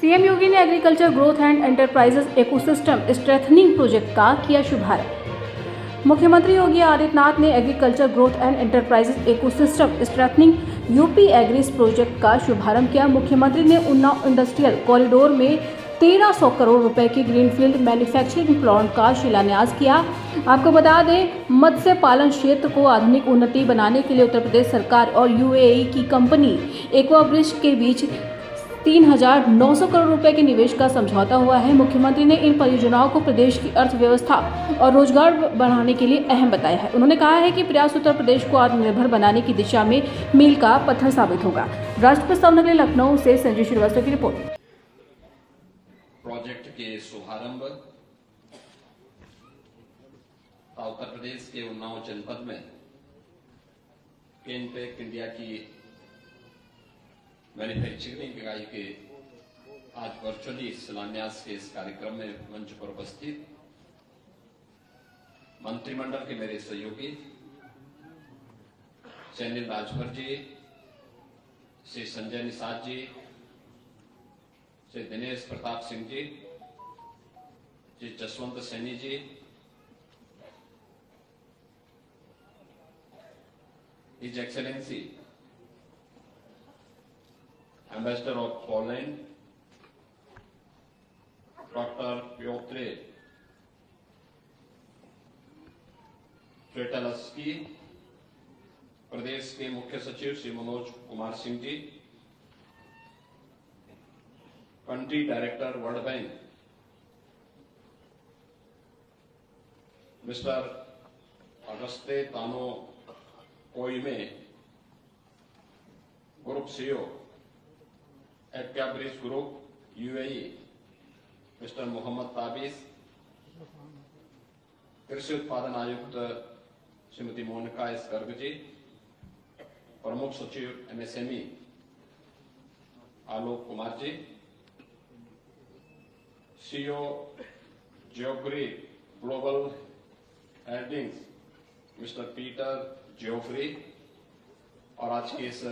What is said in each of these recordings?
CM Yogi ने agriculture growth and enterprises ecosystem strengthening project का किया शुभारंभ। मुख्यमंत्री योगी आदित्यनाथ ने agriculture growth and enterprises ecosystem strengthening UP AGREES project का शुभारंभ किया। मुख्यमंत्री ने उन्नाव इंडस्ट्रियल कॉरिडोर में 1300 करोड़ रुपए की ग्रीनफील्ड मैन्युफैक्चरिंग प्लांट का शिलान्यास किया। आपको बता दें, मत्स्य पालन क्षेत्र को आधुनिक उन्नति बनाने के लिए उत्तर प्रदेश सरकार और यूएई की कंपनी एक्वाब्रिज के बीच 3,900 करोड़ रुपए के निवेश का समझौता हुआ है। मुख्यमंत्री ने इन परियोजनाओं को प्रदेश की अर्थव्यवस्था और रोजगार बढ़ाने के लिए अहम बताया है। उन्होंने कहा है कि प्रयास उत्तर प्रदेश को आत्मनिर्भर बनाने की दिशा में मील का पत्थर साबित होगा। राष्ट्र प्रस्तावना के लिए लखनऊ से संजय श्रीवास्तव की रिपोर्ट। प्रोजेक्ट के शुभारंभ उत्तर प्रदेश के उन्नाव जनपद में केनपेक इंडिया की मैन्युफैक्चरिंग इकाई के आज वर्चुअली शिलान्यास के इस कार्यक्रम में मंच पर उपस्थित मंत्रिमंडल के मेरे सहयोगी चैनिल Rajbhar ji, Shri Sanjay Nishad ji, Shri Dinesh Pratap Singh ji, Shri Jaswant Saini ji, his excellency ambassador of Poland doctor Piotr Switalski, प्रदेश के मुख्य सचिव Shri Manoj Kumar Singh ji, country director World Bank mister Auguste Tano Kouame, group CEO Aquabridge group UAE mister Mohammed Tabish, कृषि उत्पादन आयुक्त श्रीमती मोनिका एस गर्ग जी, प्रमुख सचिव MSME Alok Kumar ji, CEO Geoffrey global holdings mister Peter जियोफ्री और आज के इस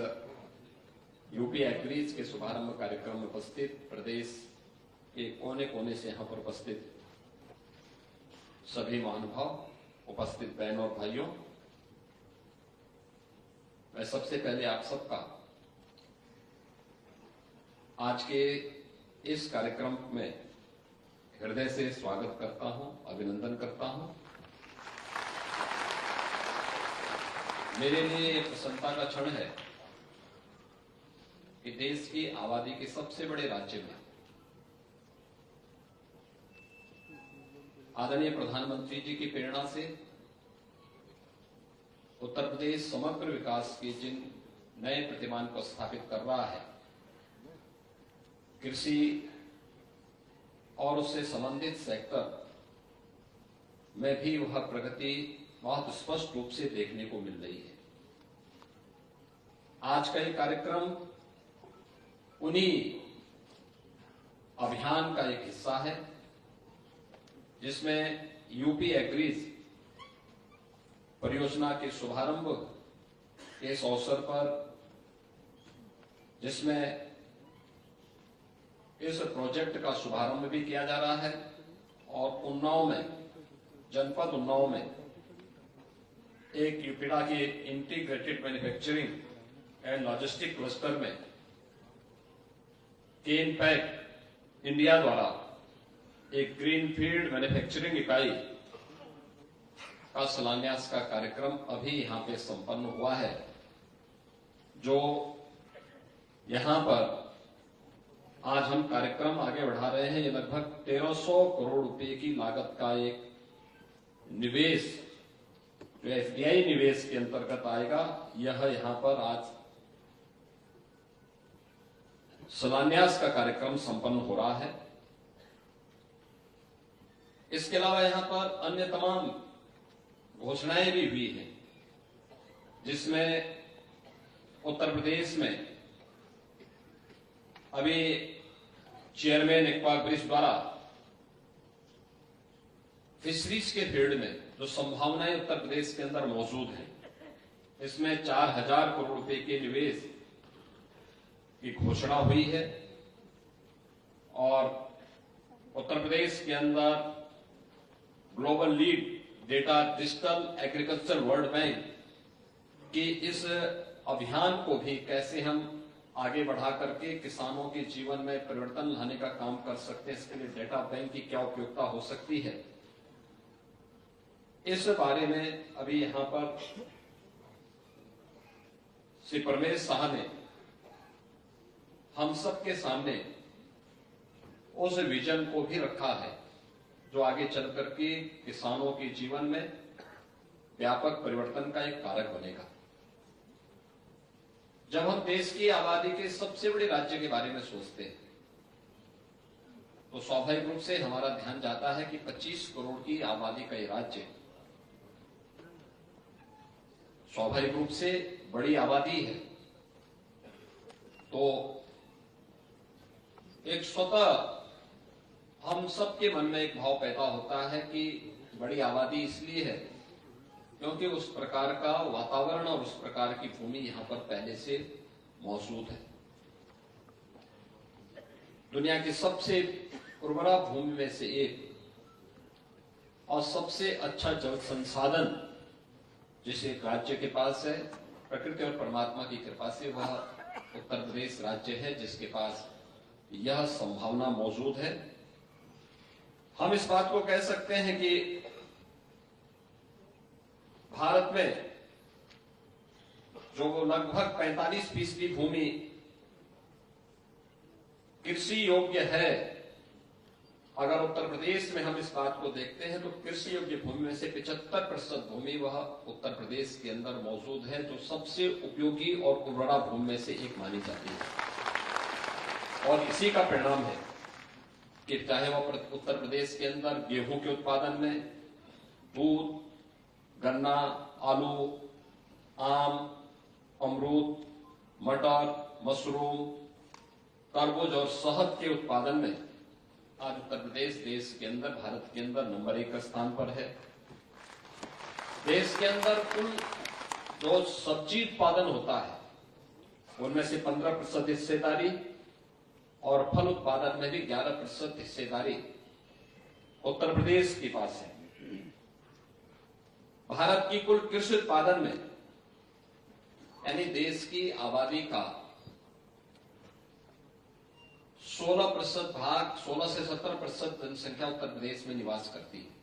यूपी एग्रीज के शुभारंभ कार्यक्रम में उपस्थित प्रदेश के कोने कोने से यहां पर उपस्थित सभी महानुभाव, उपस्थित बहनों और भाइयों, मैं सबसे पहले आप सबका आज के इस कार्यक्रम में हृदय से स्वागत करता हूं, अभिनंदन करता हूं। मेरे लिए प्रसन्नता का क्षण है कि देश की आबादी के सबसे बड़े राज्य में आदरणीय प्रधानमंत्री जी की प्रेरणा से उत्तर प्रदेश समग्र विकास के जिन नए प्रतिमान को स्थापित कर रहा है, कृषि और उससे संबंधित सेक्टर में भी वह प्रगति बहुत स्पष्ट रूप से देखने को मिल रही है। आज का ये कार्यक्रम उन्हीं अभियान का एक हिस्सा है जिसमें यूपी एग्रीज परियोजना के शुभारंभ के इस अवसर पर, जिसमें इस प्रोजेक्ट का शुभारंभ भी किया जा रहा है और उन्नाव में, जनपद उन्नाव में एक यूपीडा के integrated manufacturing and logistic cluster में केनपेक इंडिया द्वारा एक ग्रीनफील्ड मैन्युफैक्चरिंग इकाई का शिलान्यास का कार्यक्रम अभी यहां पे संपन्न हुआ है, जो यहां पर आज हम कार्यक्रम आगे बढ़ा रहे हैं। ये लगभग 1300 करोड़ रुपए की लागत का एक निवेश जो एफडीआई निवेश के अंतर्गत आएगा, यह यहां पर आज शिलान्यास का कार्यक्रम संपन्न हो रहा है। इसके अलावा यहां पर अन्य तमाम घोषणाएं भी हुई हैं, जिसमें उत्तर प्रदेश में अभी चेयरमैन एक्वाब्रिज द्वारा फिशरीज के फील्ड में जो संभावनाएं उत्तर प्रदेश के अंदर मौजूद हैं, इसमें 4,000 करोड़ रुपए के निवेश की घोषणा हुई है। और उत्तर प्रदेश के अंदर global lead data digital agriculture world bank की इस अभियान को भी कैसे हम आगे बढ़ा करके किसानों के जीवन में परिवर्तन लाने का काम कर सकते हैं, इसके लिए डेटा बैंक की क्या उपयोगिता हो सकती है, इस बारे में अभी यहां पर श्री परमेश शाह ने हम सबके सामने उस विजन को भी रखा है जो आगे चल करके किसानों के जीवन में व्यापक परिवर्तन का एक कारक बनेगा। जब हम देश की आबादी के सबसे बड़े राज्य के बारे में सोचते हैं तो स्वाभाविक रूप से हमारा ध्यान जाता है कि 25 करोड़ की आबादी का ये राज्य स्वाभाविक रूप से बड़ी आबादी है, तो एक स्वतः हम सबके मन में एक भाव पैदा होता है कि बड़ी आबादी इसलिए है क्योंकि उस प्रकार का वातावरण और उस प्रकार की भूमि यहां पर पहले से मौजूद है। दुनिया की सबसे उर्वरा भूमि में से एक और सबसे अच्छा जल संसाधन जिस एक राज्य के पास है, प्रकृति और परमात्मा की कृपा से वह उत्तर प्रदेश राज्य है जिसके पास यह संभावना मौजूद है। हम इस बात को कह सकते हैं कि भारत में जो लगभग 45% भूमि कृषि योग्य है, अगर उत्तर प्रदेश में हम इस बात को देखते हैं तो कृषि योग्य भूमि में से 75% भूमि वह उत्तर प्रदेश के अंदर मौजूद है, जो सबसे उपयोगी और उर्वरा भूमि में से एक मानी जाती है। और इसी का परिणाम है कि चाहे वह उत्तर प्रदेश के अंदर गेहूं के उत्पादन में, दूध, गन्ना, आलू, आम, अमरूद, मटर, मशरूम, तरबूज और शहद के उत्पादन में आज उत्तर प्रदेश देश के अंदर, भारत के अंदर नंबर 1 स्थान पर है। देश के अंदर कुल जो सब्जी उत्पादन होता है उनमें से 15% हिस्सेदारी और फल उत्पादन में भी 11% हिस्सेदारी उत्तर प्रदेश के पास है। भारत की कुल कृषि उत्पादन में यानी देश की आबादी का 16% भाग, 16 से 17% जनसंख्या उत्तर प्रदेश में निवास करती है।